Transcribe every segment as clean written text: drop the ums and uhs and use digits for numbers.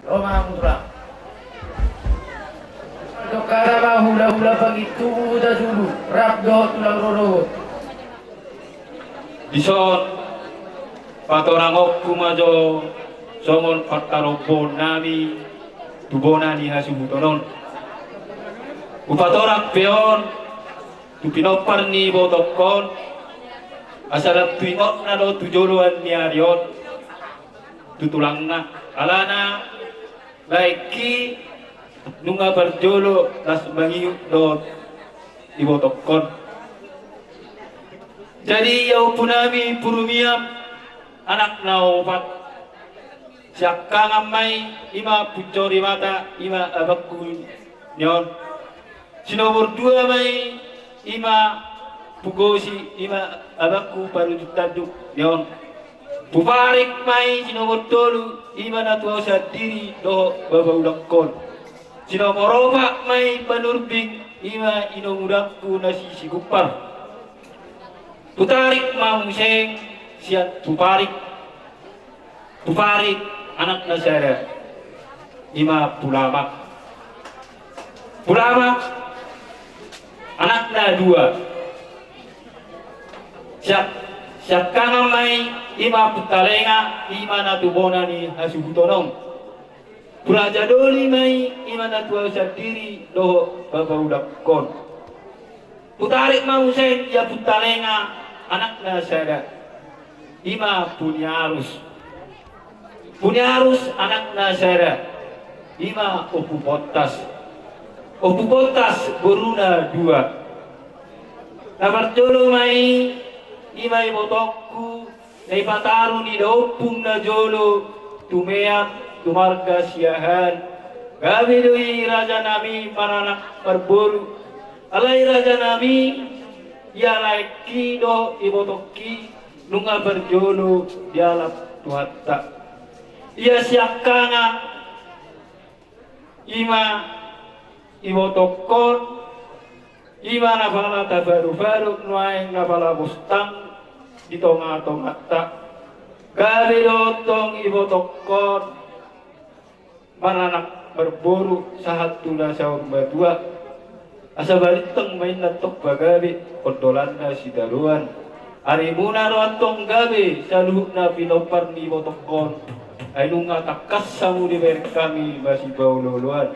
Roma Mutra. Dokara hula-hula begitu udah dulu. Rabdo tulang rodo. Disot patorangok kumajo somon patarobo nami tubonani hasubutonon. Upatorak peon tupinopar ni botokon asalat tuimok na do tujoluan ni ariot tutulang na alana laiki nunga barjolo las bangiu do ibotokon. Jadi yau punami purumiam anak naopat siakka ngamai ima pucori mata ima abakku nyon sinomor dua mai ima pugosi ima abakku baru jutaduk nyon puparik mai sinomor tolu ima natua sadiri do baba ulakon sinomor opak mai panurbing ima inomudakku nasi sigupar putarik mamuseng siat puparik anak nasara ima pulamak anakna dua siap kangang mai ima putalenga ima natubona ni hasubutonong puraja doli mai ima natua sadiri doho baba udakon putarik mamuseng ya putalenga anakna sada ima punyarus anakna sada ima opupotas beruna dua nabar jolo mai ima ibotokku nai pataru ni dopung na jolo tumeam tumarga siahan gabi doi raja nami paranak perboru alai raja nami ya laiki do ibotokki nunga berjolo dialap tuhatta ia siakanga ima ibotokon ima nabala tabaru-baru nuaing nabala bustang di tonga-tonga tak gabi dotong ibotokon mananak berburu sahat tula sahur badua asa baliteng main natok bagabi kondolanna sidaruan arimuna roantong gabe saluhna pinopar ni botokon ay nunga takas samu di kami masih bau loluan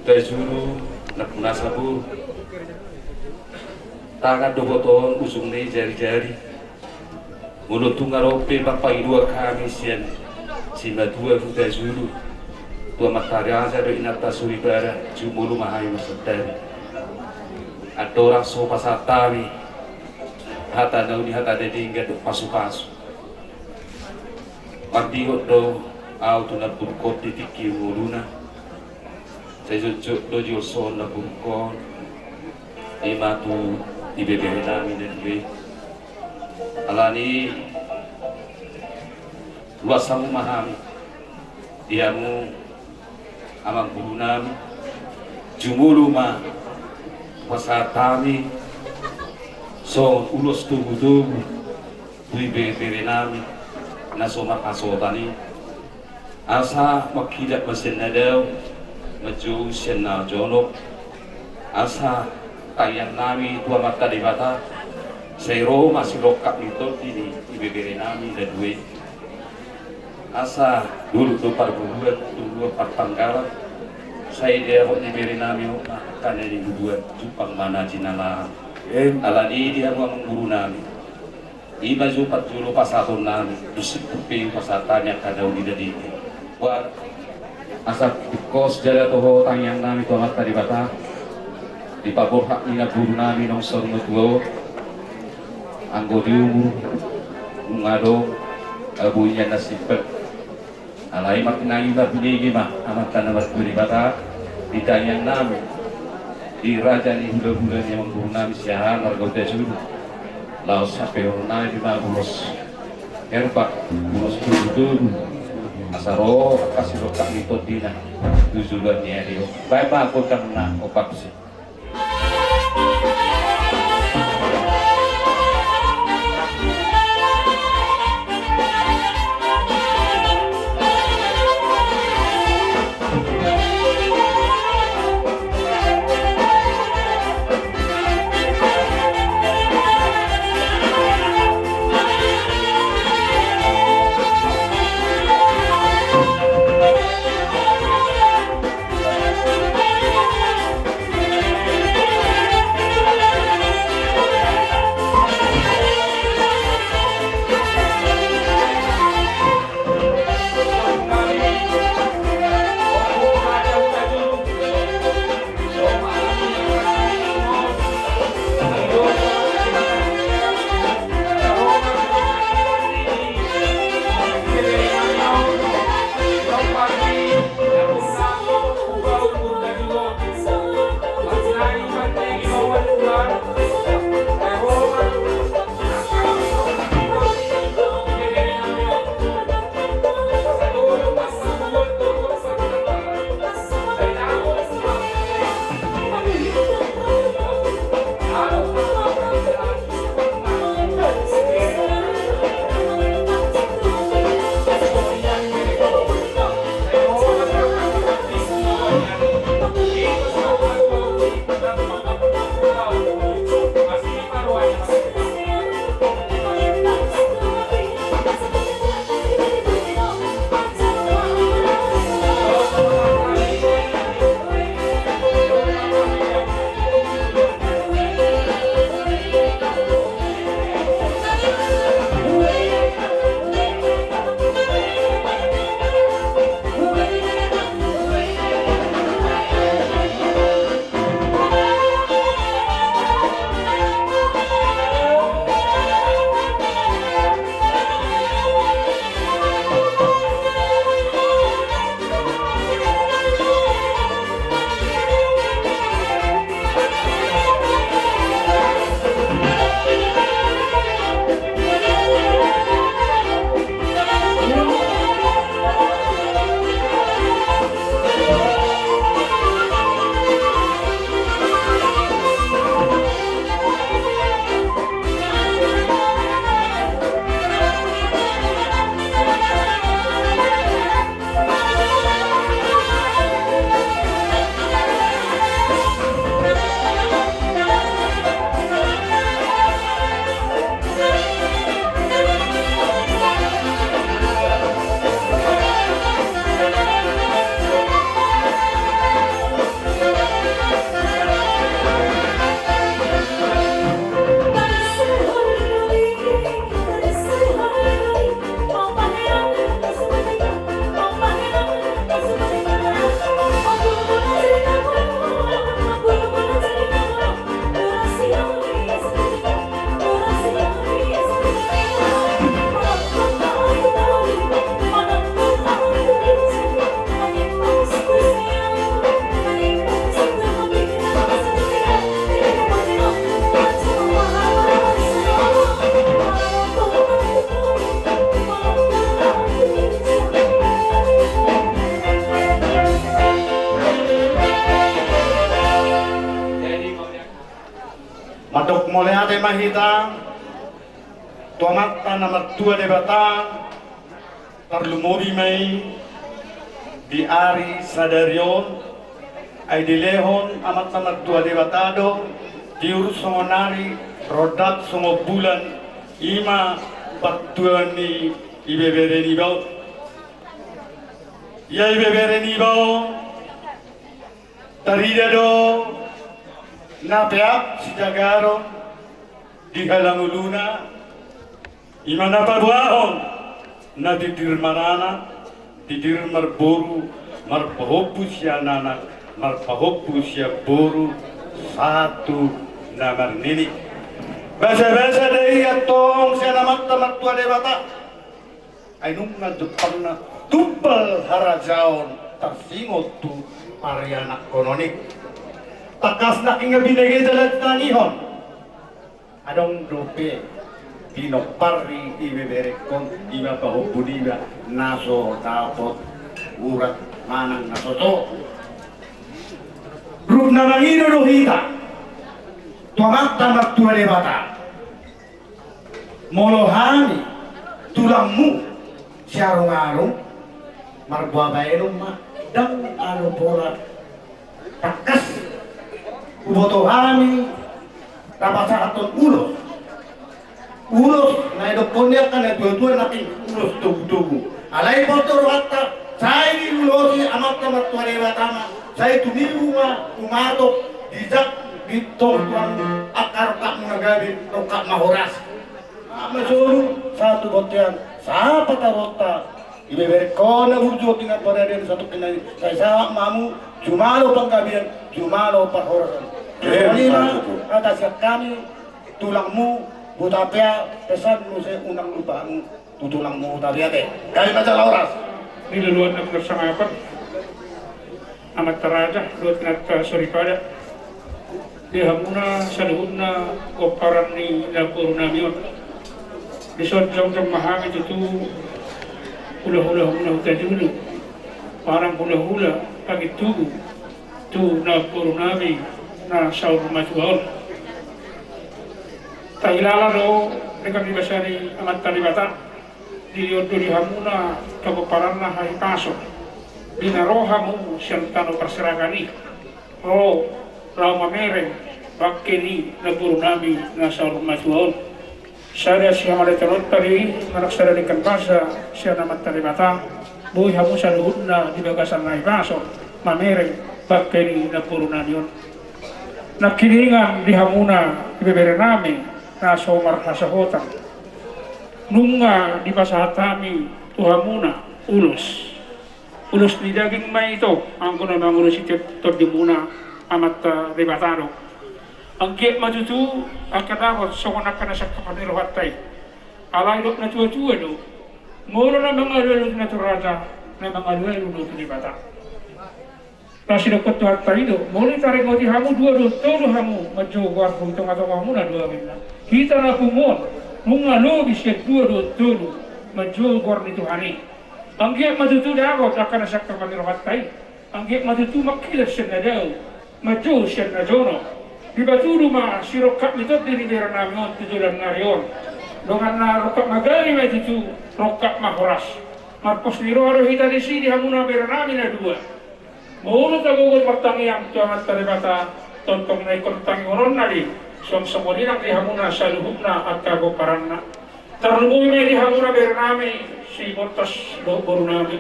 Dajuru nakuna sabu tangan doboton usung nei jari-jari mulut tungarope bapak dua kami sian sima dua dajuru tua mataria sa do inata suribara jumulu mahai masadari adora so pasatami hata nauni hata dedinga do pasu-pasu Martiho do au tuna burkot di tiki muluna saya jujuk do joson na burkot ima tu di bebe nami dan gue alani luasamu mahami diamu amang guru nami jumulu ma pasatami so ulos tugu-tugu di bebe nami naso makasotani asa makidak mesin nadaw maju siena jonok asa tayang nami tua mata di bata sero masih lokap itu di ibebere nami dan duit asa dulu tuh parbuat dulu parpanggaran saya dia kok ibebere nami kan di buat jupang mana jinala alani dia mau mengguru nami iba jupat julu pasahun nami dusik kuping pasatanya kadau di dadi buat asap kos jala toho tanyang nami tuh mata di bata di pabor hak nina guru nami nong sorno tuo anggo diumu ngado abunya nasibet alai mak nai ba binigi mah amat tanah berkuri bata di tanyang nami di raja ni hula-hula yang guru nami siahan warga tesu laos sampai nai di mabulos erpak bulos dulu asaro kasih lokak itu dina tujuan ni adio baik aku kena opak sih mahita tuamat nomor 2 debata tarlumori mai di ari sadarion ay dilehon amat nomor 2 debatado diurus songonari rodat songo bulan ima patuan ni ibebere ni bau ya ibebere ni bau tarida do na peak si jagaro di halanguluna imana pabuahon na didir manana didir marboru marpahopu siya nanak marpahopu siya boru satu namar nini basa-basa dari atong siya namak tamak tua debata ay nung nadupang na tupal harajaon tarsingot tu marianak kononik takas na kinga binigay dalat na nihon adong dope pinopari ibeberekon iba pahupudiba naso tapot urat manang nasoto grup na mangino dohita tuamat tamak tua debata molohani tulangmu siarong-arong marbuabaelong ma dang alo bola takas ubotohani dapat aton ulos na idokonya kan dua-dua nakin ulos tubuh-tubuh alai motor hatta saya ini ulosi amat tamat tua debata saya tumiru umatok dijak ditongkuan akar kak menagabi rokak mahoras masuru satu botian siapa tarota ibebere kona urjo tinggal pada dia satu kenai saya mamu jumalo panggabian jumalo pahorasan lima atas kami tulangmu butapia pesan saya unang lupamu tulangmu tapia teh kali baca lauras ini leluhur nak bersama apa amat teraja luat nak soripada dia hamuna saluhuna koparan ni dapur namion disod jom mahami itu hula-hula utajulu parang hula-hula pagi tugu tu na purunami na saur majual tailala do dekat dibasari amat talibata di hamuna kabuparanna hari paso dina rohamu syantano perseragani ro rama mereng bakeni na purunami na saur majual saya siapa ada terus tadi anak saya dengan bahasa saya nama teribata boy hamu saluhuna di bagasan naik baso mamereng bakeri na purunanion nakiringan di hamuna di bebere nami na somar hasahota nunga di pasahatami tuhamuna ulus di daging may ito ang kuna mangulus ito tordimuna amat ribataro ang kiyat matutu ang kadawat sa wanak ka na sa kapaniluhat tayo alay dok na tuwa-tuwa do mula na mga lulog na turada na mga lulog ni bata kasi dapat tuhat tayo do muli tarik mo di hamu dua do todo hamu majugar po itong atong hamu na dua minna kita na pumon mga lobis yan dua do todo majugar nito hari ang kiyat matutu dawat akan na sa kapaniluhat tayo ang kiyat matutu makilas siya na daw maju siya na jono di batu rumah sirokap itu diri diri namion tujuan narion dengan rokap magari mai itu rokap mahoras marpos niro hita di sini hamuna beranami na dua mau tagugon martangi yang tuamat taribata tontong na ikontangi oron nadi som somodinang di hamuna saluhupna at kagoparanna tarlumuy may di hamuna beranami si botas borunami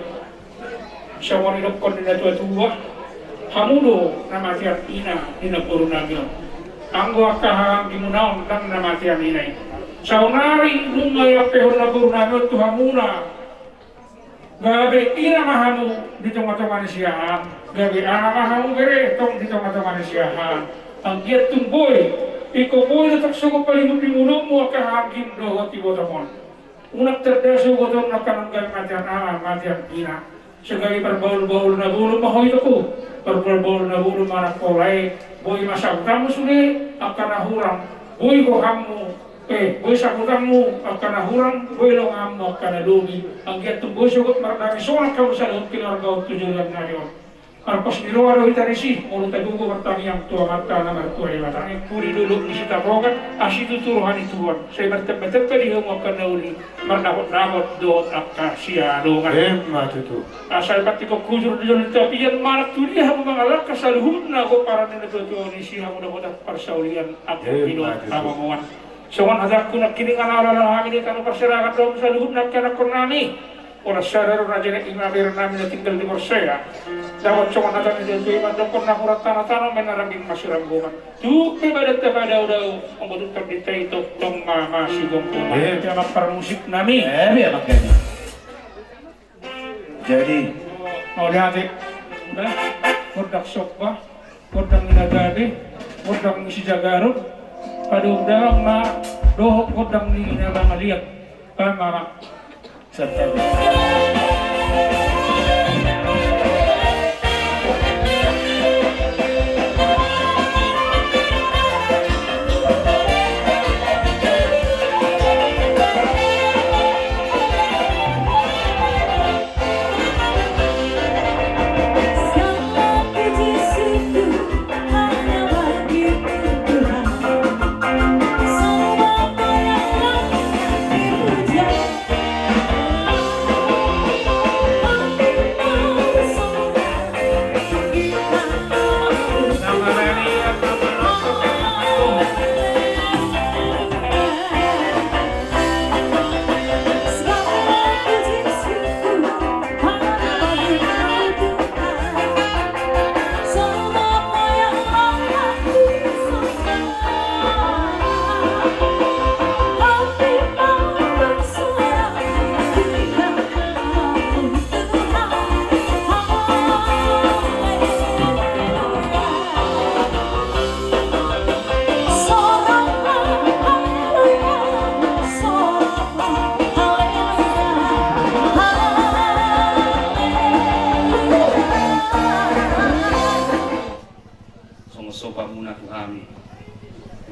siya waninokon nila tua-tua hamudo na matiat ina borunami anggo akahang gimunaon lang na matian inay. Sa unari, lumay apehon na burunami ito hamuna. Gabi, ina mahamu dito manisyahan. Gabi, mahamu gere, itong dito manisyahan. Ang giat tumboy, ikaw boy na taksugo palimut-limuno mo akahang gimdo at ibotamon. Unak terdaso ko doon na kananggal matian ina. Sa gabi parbaul-baul na bulong mahoy ko. Parbaul na bulong manak kolay. Boy masabutamu sudah akan nahurang, boy gohamu, boy sabutamu akan nahurang, boy longamu akan nalugi. Ang giat boy sugot maradami soalnya kamu sa loob keluarga tujuan ngayon. Arpos di luar dari tarisi, mulut tegugu bertanya tua mata nama tua ibadah. Kuri dulu di situ rogan, asitu turuhan ituan. Saya bertepet-tepet di rumah kenauli, bernabot-nabot dot akasia dongan. Hemat itu. Asal pati ko kujur di jalan tapi yang marak tu dia mengalah kesaluhun na ko para nila tuwa ni siya mudah-mudah persaulian aku pino amamuan. Soan ada ku nak kiningan ala kami kanu perserakan dalam saluhun na kana kornami. Ora sadar raja na imabir namin na tinggal di Morsea. Dapat soan ada ni dito iman do korna kurat tanah-tanah menaraging masiranggungan. Tu ibadat pada udah membudut terdita itu tong masih gompo. Tema permusik nami. Biar makanya. Jadi, mau lihat udah produk sokba, produk minagabe, produk misi jagarut, pada udah ma doh produk ni nama maliak, mama. September.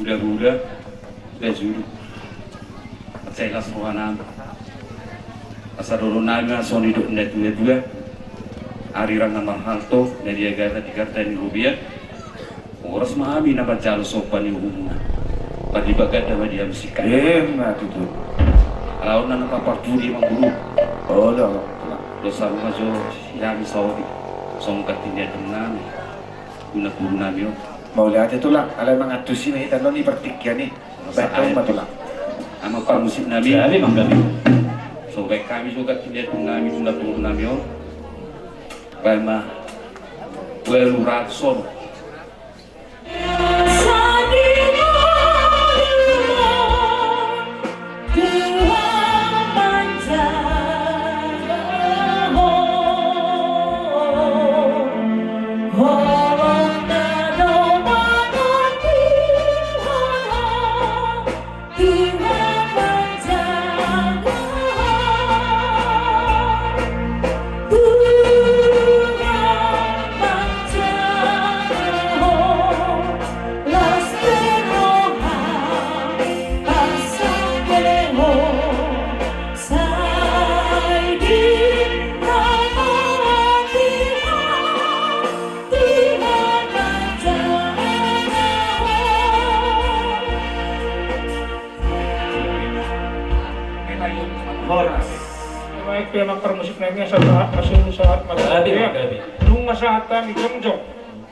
Budak-budak sudah juru percaya seruanan asal dulu naga son hidup net dua ariran nama halto dari agara tiga dan rupiah orang memahami nama jalur sopan yang umum pada bagat nama dia musikan Hemat itu. kalau nana papar judi mengguru Oh, dah. dosa rumah jo yang saudi songkat tindak dengan guna guru nami Mau lihat itu lah, kalau emang atus ini, dan lo nih pertikian nih, betul betul lah. sama pak musik nabi Kami manggabi. so baik kami juga tindak dengan kami sudah turun nami Bama Weluratson Horas. Baik tema permusik naiknya saat Manggabi, manggabi. Nung masahat kami jongjong.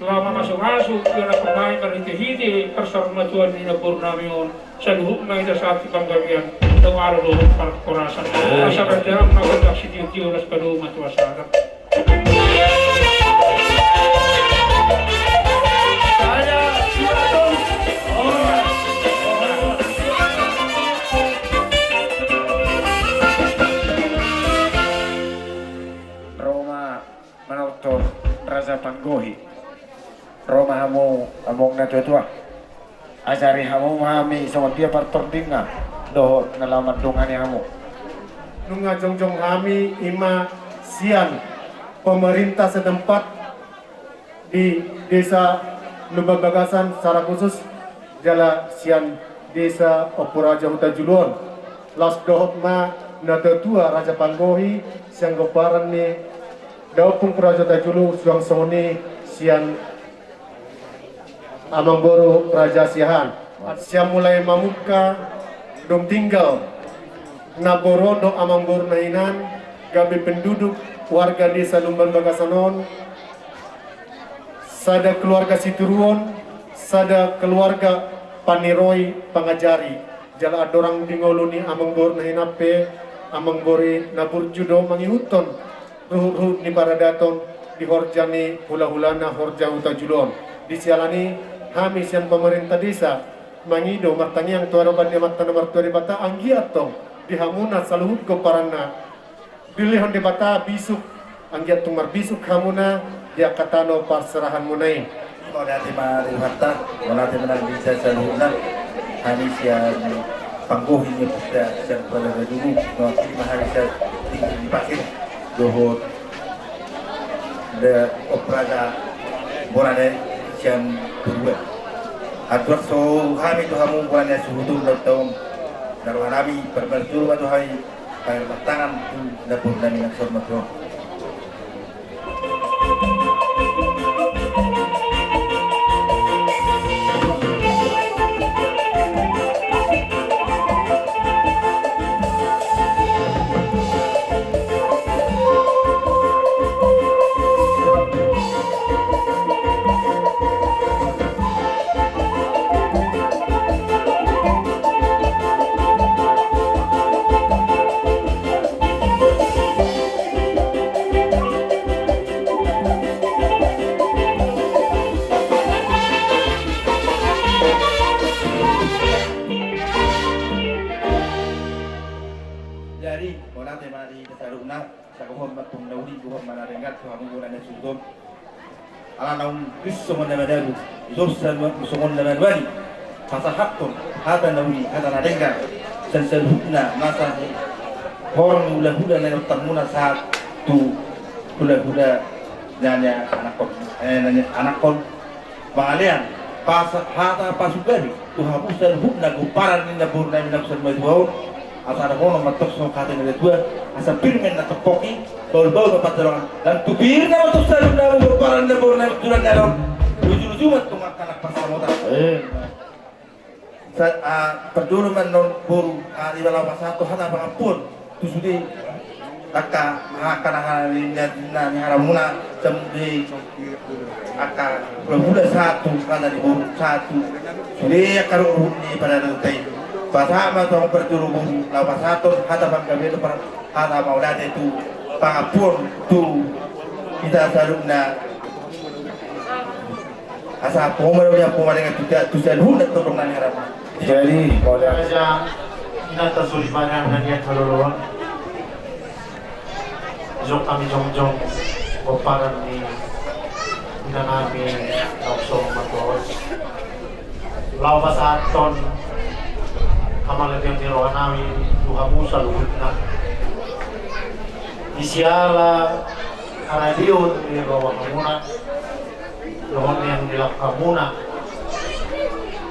Lama masuk-masuk, kira pemain berhiti-hiti, persarmatuan ni Purnamion, sa luhuk na ita sa ating panggabian, itong araw luhuk para korasan. Asa kajang magandang si Tiyo nas palumat wasara. Roma Manautor Raja Panggohi. Roma hamu among na tua asari hamu hami sama dia partordinga do ngalaman dongan hamu Nunga jongjong kami ima sian pemerintah setempat di desa Lubabagasan secara khusus jala sian desa Opuraja Huta Juluan las dohot ma na tua Raja Panggohi siang goparan ni Daupung Raja Tajulu Suang Songoni Sian Amangboro Raja Siahan siang mulai mamuka dong tinggal Naboro dong Amangboro Nainan gabi penduduk warga desa Lumban Bagasanon sada keluarga Situruon sada keluarga Paniroi Pangajari jala adorang dingoluni Amangboro Nainape Amangbori Naburjudo Mangihuton ruhut-ruhut ni Paradaton di Horjani hula-hulana Horja Utajulon di sialani kami sian pemerintah desa mangido martangiang tuara bandia matana martua di bata anggiatong di hamuna saluhut ko parana bilihon di bata bisuk anggiatong marbisuk hamuna dia katano paserahan munai Wala ti marihata, wala ti menang bisa saluhuna kami sian pangguhin niya pada siang pada dulu no 5 hari saya tinggal di pasir dohot de operaga borane siang kedua atur so kami tu kamu borane suhutu tahun daruhan kami berbaju atau hari air batangan tu dapur dan yang sormat tu Madaru Zorsan Musongon Namadwani Fasahatun Hata Nawi Hata Nadengar Sensel Hudna Masa Horong Hula-hula Nanya Tamuna saat tu Hula-hula Nanya Anakon Pangalian Hata Pasugari Tu Habusan Hudna Guparan Nina Burna Minaksan Madwaun Asa ada hono matok so kata nila dua asa pirmen na topoki bau-bau na patarong dan tubir na matok sa luna guparan na burna tulan na ron luju-luju tumakan pasamota perdulu non buru di dalam satu hata pangapun tu sudi taka mahakana na ni haramuna semdi aka berbulan satu kana di buru satu sudi akaru ni pada nanti Pasama tong perturubung lawas satu hata panggabe per hata maulade tu pangapun tu kita saluna asa pomero pomarenga tu saluna to nang harap Jadi boleh Raja Inata Sulimana Nanian Kaluluan Jom kami jom Koparan ni Nanami Nausong Matos Lawas aton Amalagyan ni Rohanami Tuhamu sa luhut na Isiala Aradion ni Rohanamuna Rohan yang nilakakamuna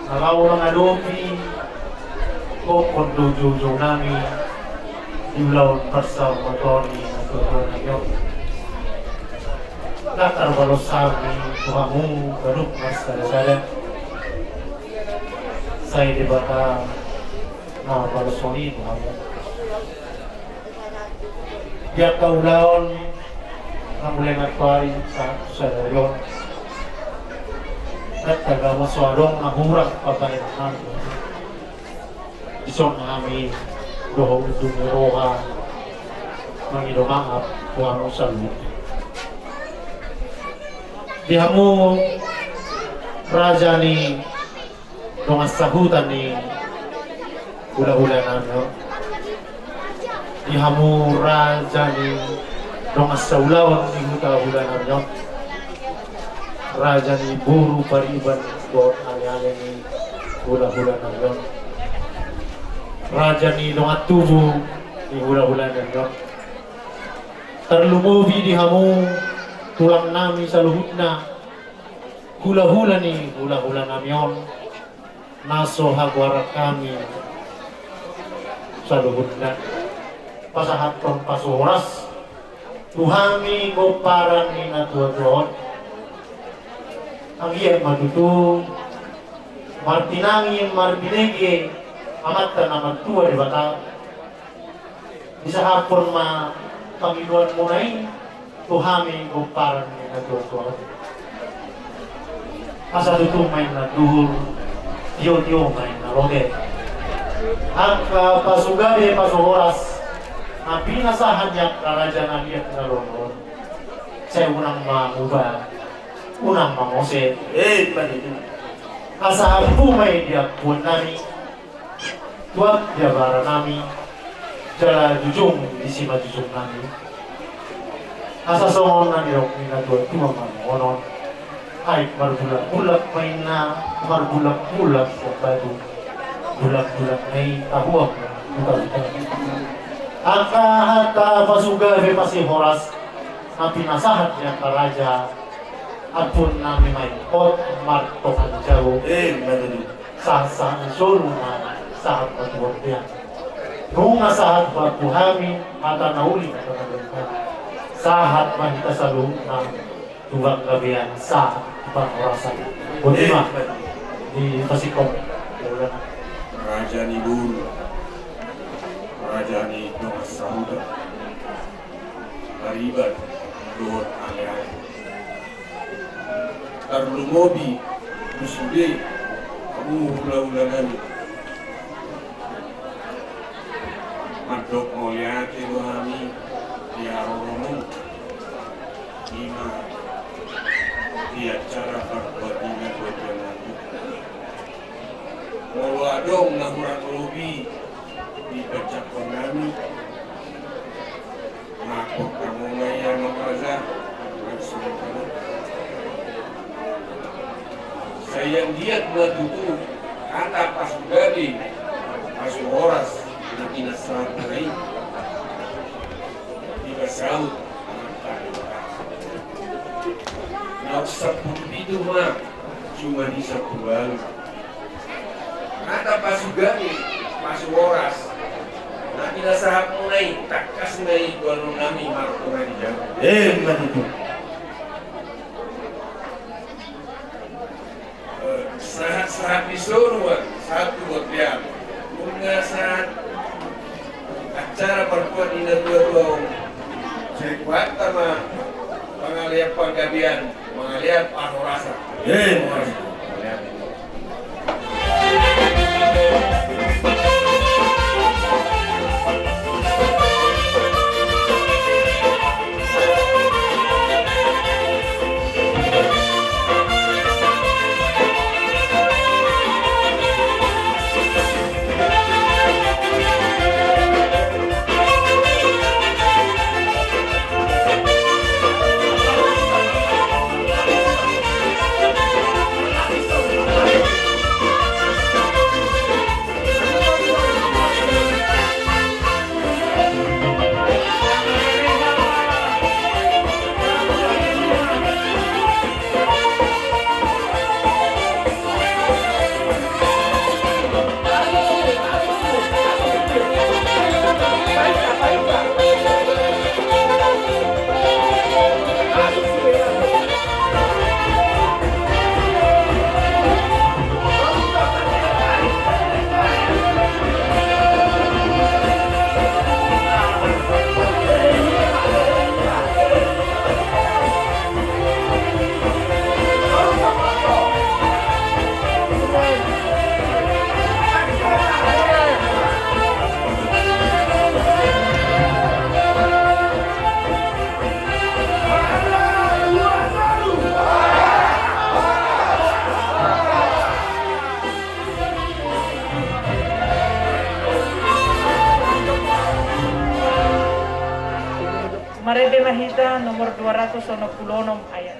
Nalaw lang adopi Ko kondujujo nami Diulaw persa matoni Natutunan na yun Latar balosami Tuhamu Garuk mas kada-kada Saya di bata na balasoni Tuhamu Tiap kaulaon Na mulai nagpari sa dayon at kagama suarong nahurang pagkainahan ison namin dohong dumiroha mangilumangap Tuhamu sa lupa dihamu raja ni dongas sahutan ni hula-hula namin dihamu raja ni dongas saulawan ni hula-hula namin raja ni buru pariban buat ali-ali ni hula-hula namin raja ni dongat tubuh ni hula-hula namin terlumubi dihamu tulang nami sa luhut na hula-hula ni hula-hula namin naso hagwara kami sa luhut na pasahaton pasuras Tuhami goparan ni na tuwa-tuwa. Ang iya matutu martinangin marbinegi amat ka na magtuwa di bata. Bisa hapon ma Panginoon mo na tuhami goparan ni na tuwa-tuwa. Asa tutumay na duhul tiyo-tiyo may na rodet. Ang pasugabi pasuhoras ang pinasahan niya karajaan niya na rono. Saya unang mangubah, unang mangose. Panito. Asa pumay dia pun nami, tuat dia bara nami, jala jujung di sima jujung nami. Asa songon nami rok ni na tuat tuang mangonon. Ay marbulak-bulak may na marbulak-bulak sa batu. Bulak-bulak may tahuang bukan. Ang kahata pasuga be pasi horas na pinasahat niya ka raja at pun namin may pot marto ang jago sa solo na sahat patuwag niya. Nung nasahat patuhami mata nauli na kanaganda sahat mahita sa loob ng tugang gabihan sa pang-orasan. Kuntima di pasikong Raja ni dulu, Raja ni Nong Sahuda, Maribat, Lord Alay, Tarlumobi, Musude, kamu hula-hulangan, Mandok Molyate Wahami, Diaroromu, Ima, di acara perbuatannya buat jalan. Walau adong na kurang lebih di bacak kami makok kamu maya makaza sayang dia buat itu kata pasugadi pasuhoras na kinasarap na rin di basaut na sa pulpido ma cuma di sa pulau kata pasugani pasuhoras na kinasahap mo na takas na igualong namin marko na diyan. Manito. Sahat disuruhan satu buat dia. Bunga saat acara perempuan ini dua-dua saya kuat sama pengalian penggabian pengalian pahorasa. Marede Mahita nomor 296 ayat.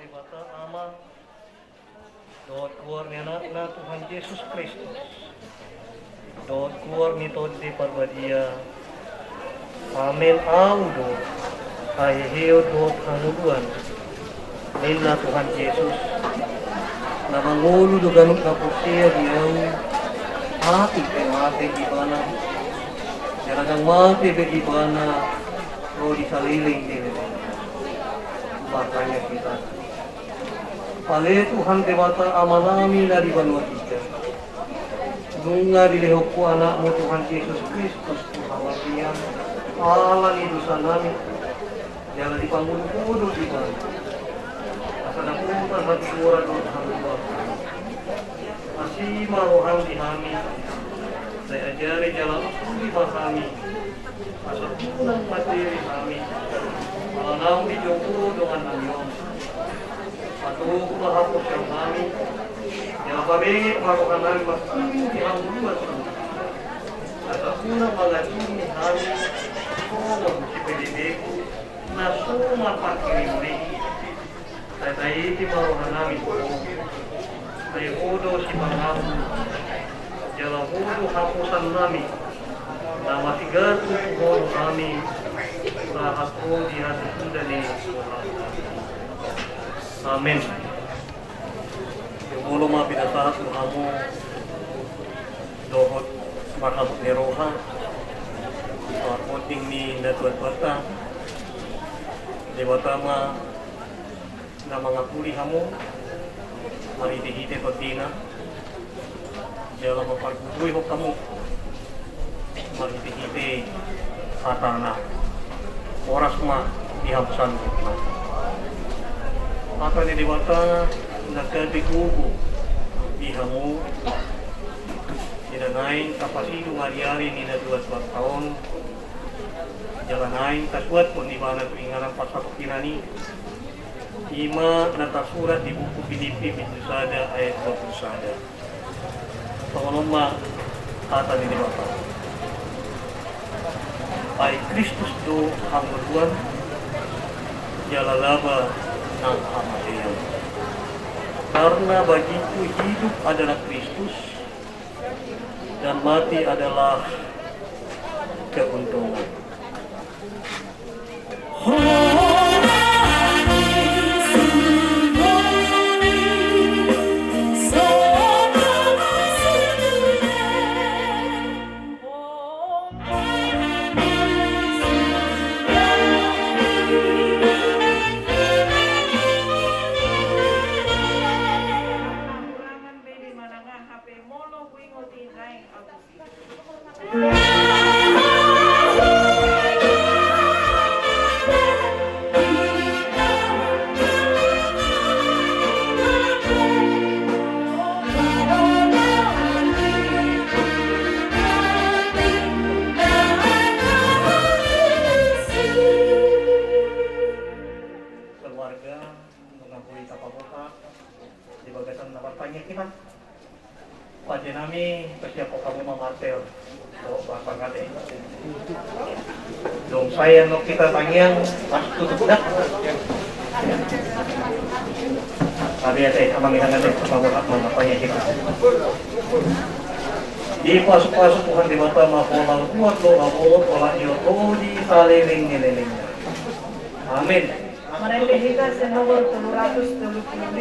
Dewata Ama Dot keluar ni anak na Tuhan Yesus Kristus. Dot keluar ni Tonde Parbadia. Amin audo. Ahiheo dot hanguluan. Nila Tuhan Yesus. Na mangulu do ganun na pusiya diyaw. Mati kay mati gibana. Jaragang mati kay gibana. O di saliling din. Makanya kita. Pale Tuhan Dewata amalami na di Vanuatu. Nunga dilehok ko anakmu Tuhan Yesus Kristus Tuhan Allah ni dosa namin. Jangan dipanggul-pudul di bawah. Asal napunta sa suara doon ang lupa. Masih marohang di kami. Saya ajari jalan di kami. Asal punang materi kami. Kalau nang dijoko dengan nanyong. Patuh ko mahapos yang kami. Yang pabingit marohang namin masih ang lupa. Asal punang malatini kami. Kung si Pilipico na sumapakirimuli sa taiti marohan namin po ay hudo si Pangamu jala hudo hapusan namin na matigat hudo kami sa hako di hatunda ni Tuhan. Amen. Yung ulo mga pinasahat ng hamo dohot marhamot ni Roha konting ni Natuat Bata Dewata na mga puli hamo marihite pagdina jala mapagbubuy ho kamo marihite atana oras ma dihapusan na maka ni Dewata nagkabigugo di hamo dinanayin kapasido ngariari ni na 2 taon jalanayin kaswat kung di ba nagpingarang pasapok kinani ima natasurat di buku Filipi Pinusada ayat 21 pangalama kata ni Bapak ay Kristus do hanguluan jalalaba ng kamatayan karena bagiku hidup adalah Kristus dan mati adalah keuntungan. Dong saya no kita tangyang pas tutup dah. Sabi ate amang ilang natin sa pamulak mo napanya kita. Di pasok-pasok Tuhan di mata mapulang kuat lo ngabot wala niyo to di saliling nililing. Amin. Marepehika sa nomor 235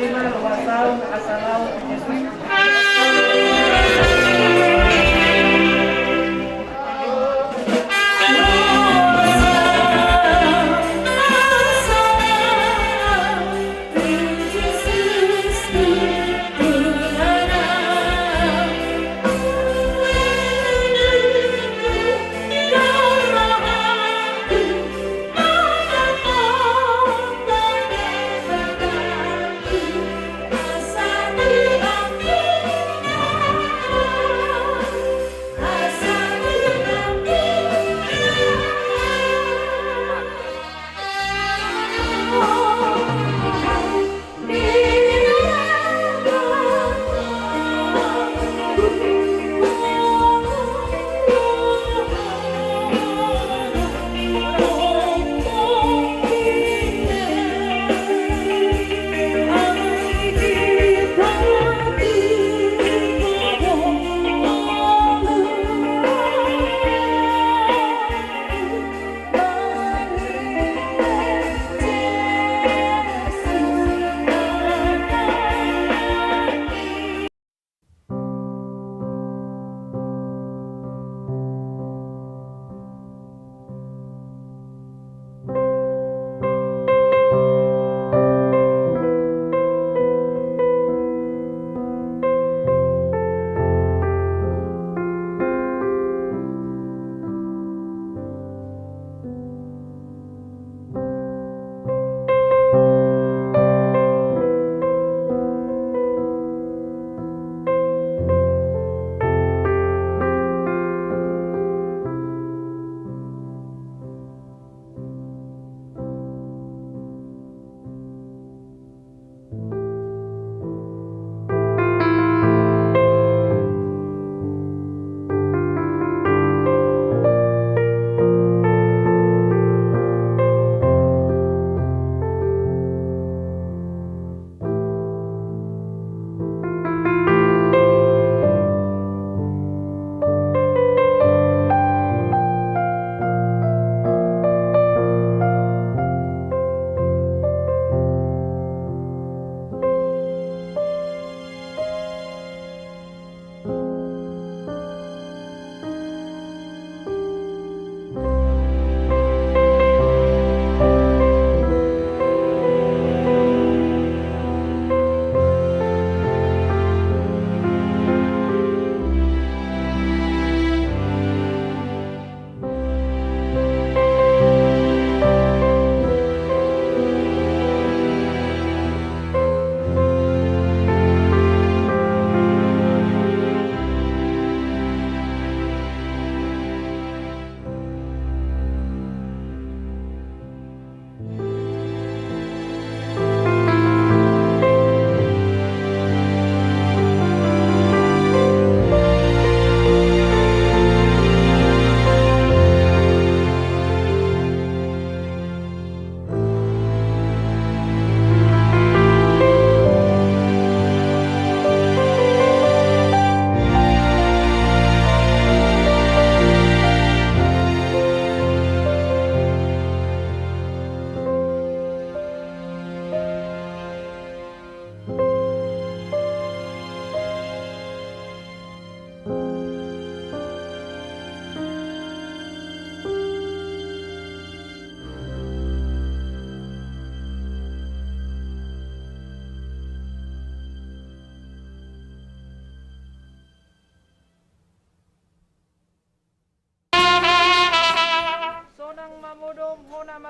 Luwasaw Asalaw Jesus.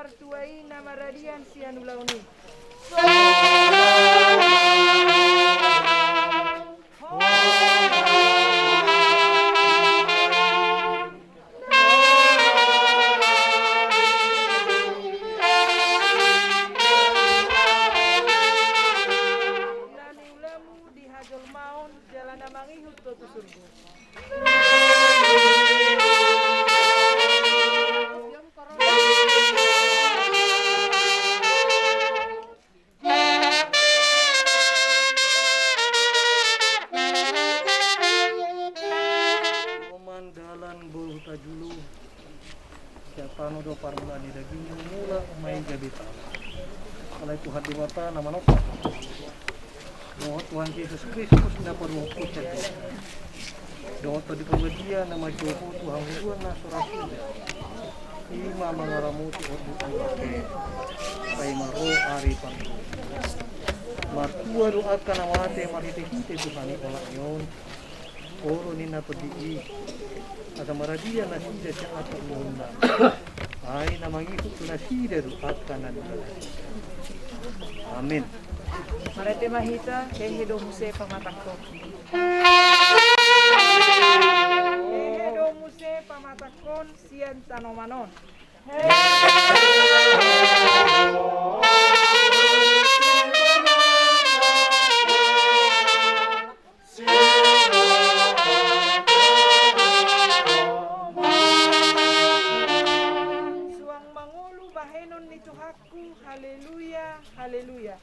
martuai nama radian sian ulauni. Nani ulamu di hajol maun jalan namangi hutu surga. Komandalan bulu tajulu siapano do parmulani daging mula main gabita oleh Tuhan Dewata nama nopo doa Tuhan Yesus Kristus dapat mengucap doa di dia nama Joko Tuhan Tuhan Nasrani ima mangaramuti ordu ke kaimaro ari pantu martua doakan amate marite hite Tuhan olah yon oro nina pedi ada maradia nasida siya ato muna ay namangikot nasida doakan na amin. Marete mahita kehido muse pamatakko. Kehido muse pamatakon sian tanomanon. Suang mangulu bahenon ni Tuhaku, haleluya, haleluya.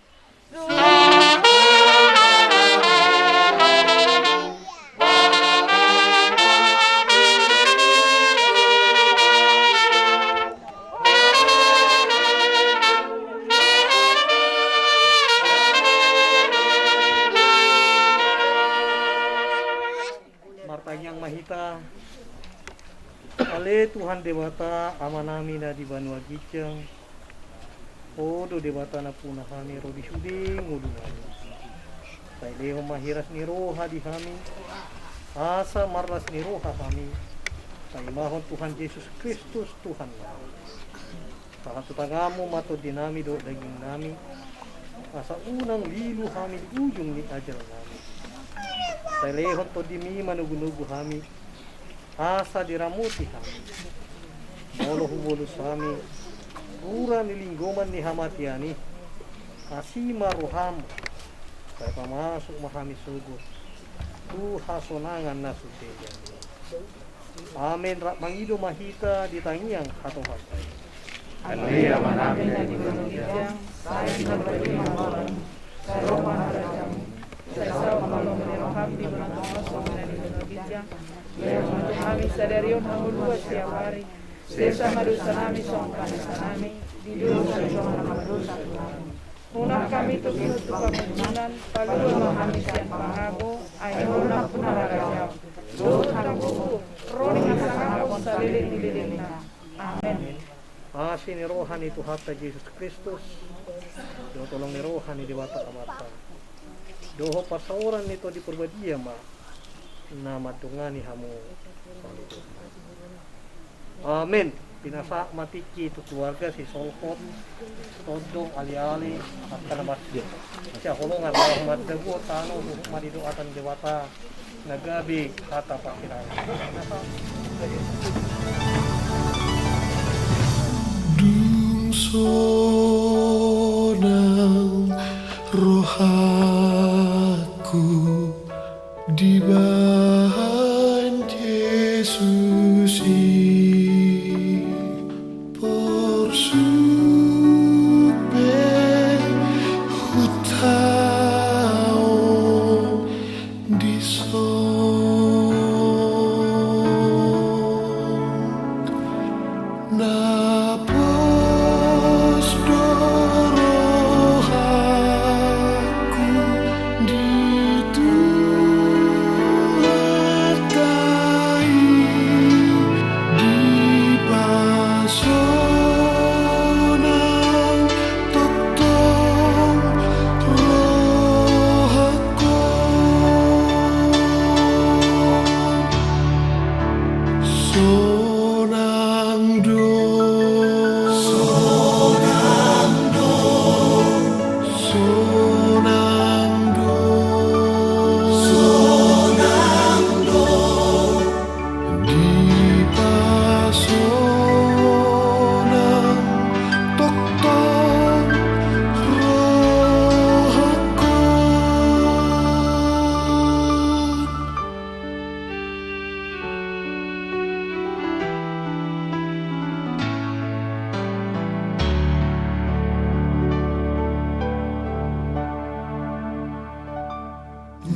Martanyang mahita ale Tuhan Dewata amanami na di Banua Gicang odo Dewata na puna kami rodi suding uduan tay leho mahiras ni roha di kami asa marlas ni roha kami tay mahon Tuhan Yesus Kristus Tuhan kakatutagamu mato dinami do daging nami asa unang lilu kami di ujung ni ajar nami tay lehon to dimi manugunugu kami asa diramuti kami bolo hubulus kami pura nilinggoman ni hamatiani asima roham kaya pamasok mahami sugot tu hasonangan na suteyan amen mangido mahita ditangiang hatong hatay Haleluya manami na di Yang saya berbagi malam, saya rumah harajam, saya sama malam meneroham di bulan kosong dan di bulan bijang. Ya kami sadarion hamulua setiap hari. Sesa madusa nami songkan sanami di dulu sejauh madusa kami. Hunah kami tukiut tukamunan, palua memahami siang pahago, ayunak punarajam. Dohan buku, roni asangako saliling-liling. Amen. Asi ni rohani Tuhan Yesus Kristus do tolong ni rohani Dewata Amatan doho pasaoran nito di perbadia ma nama tungani hamu amin. Pinasa matiki itu keluarga si Solkot todong ali-ali akan masjid siya holongan rahmat dago tano maridoatan Dewata nagabi kata pakiran Sonang rohaku di bahan Yesus porsupe hutao di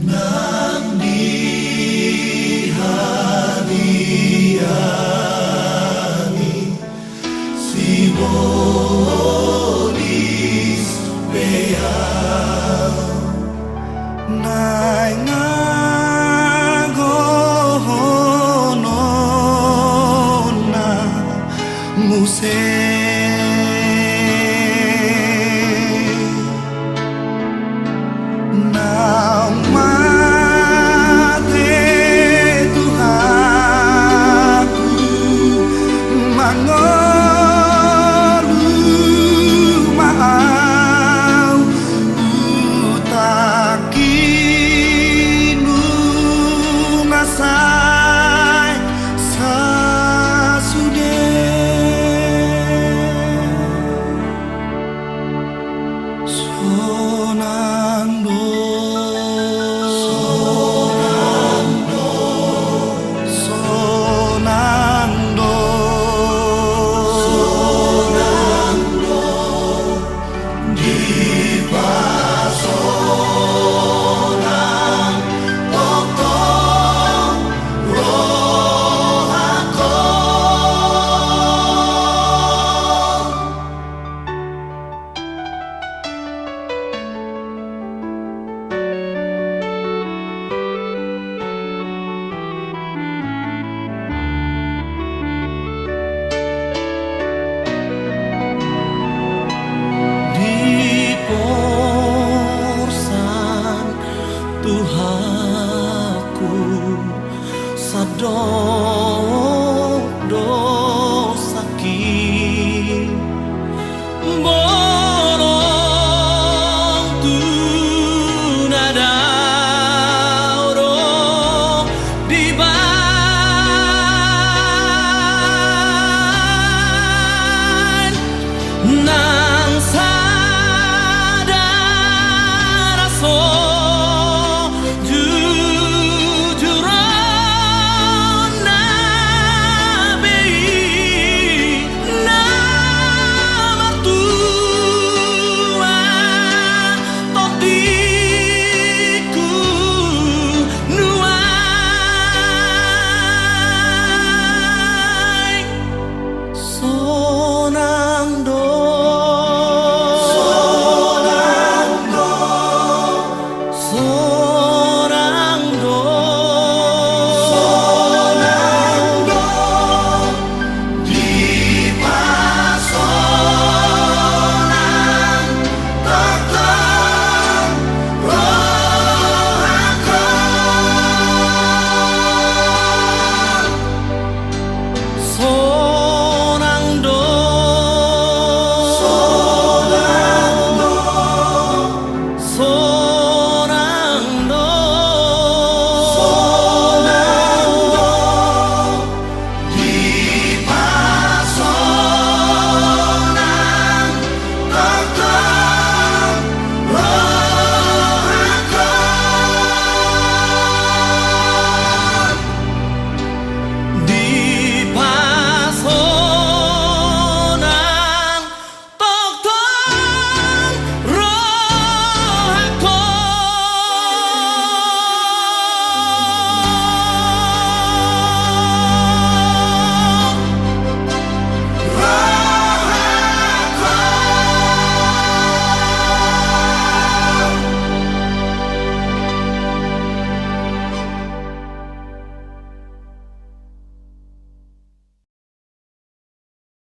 na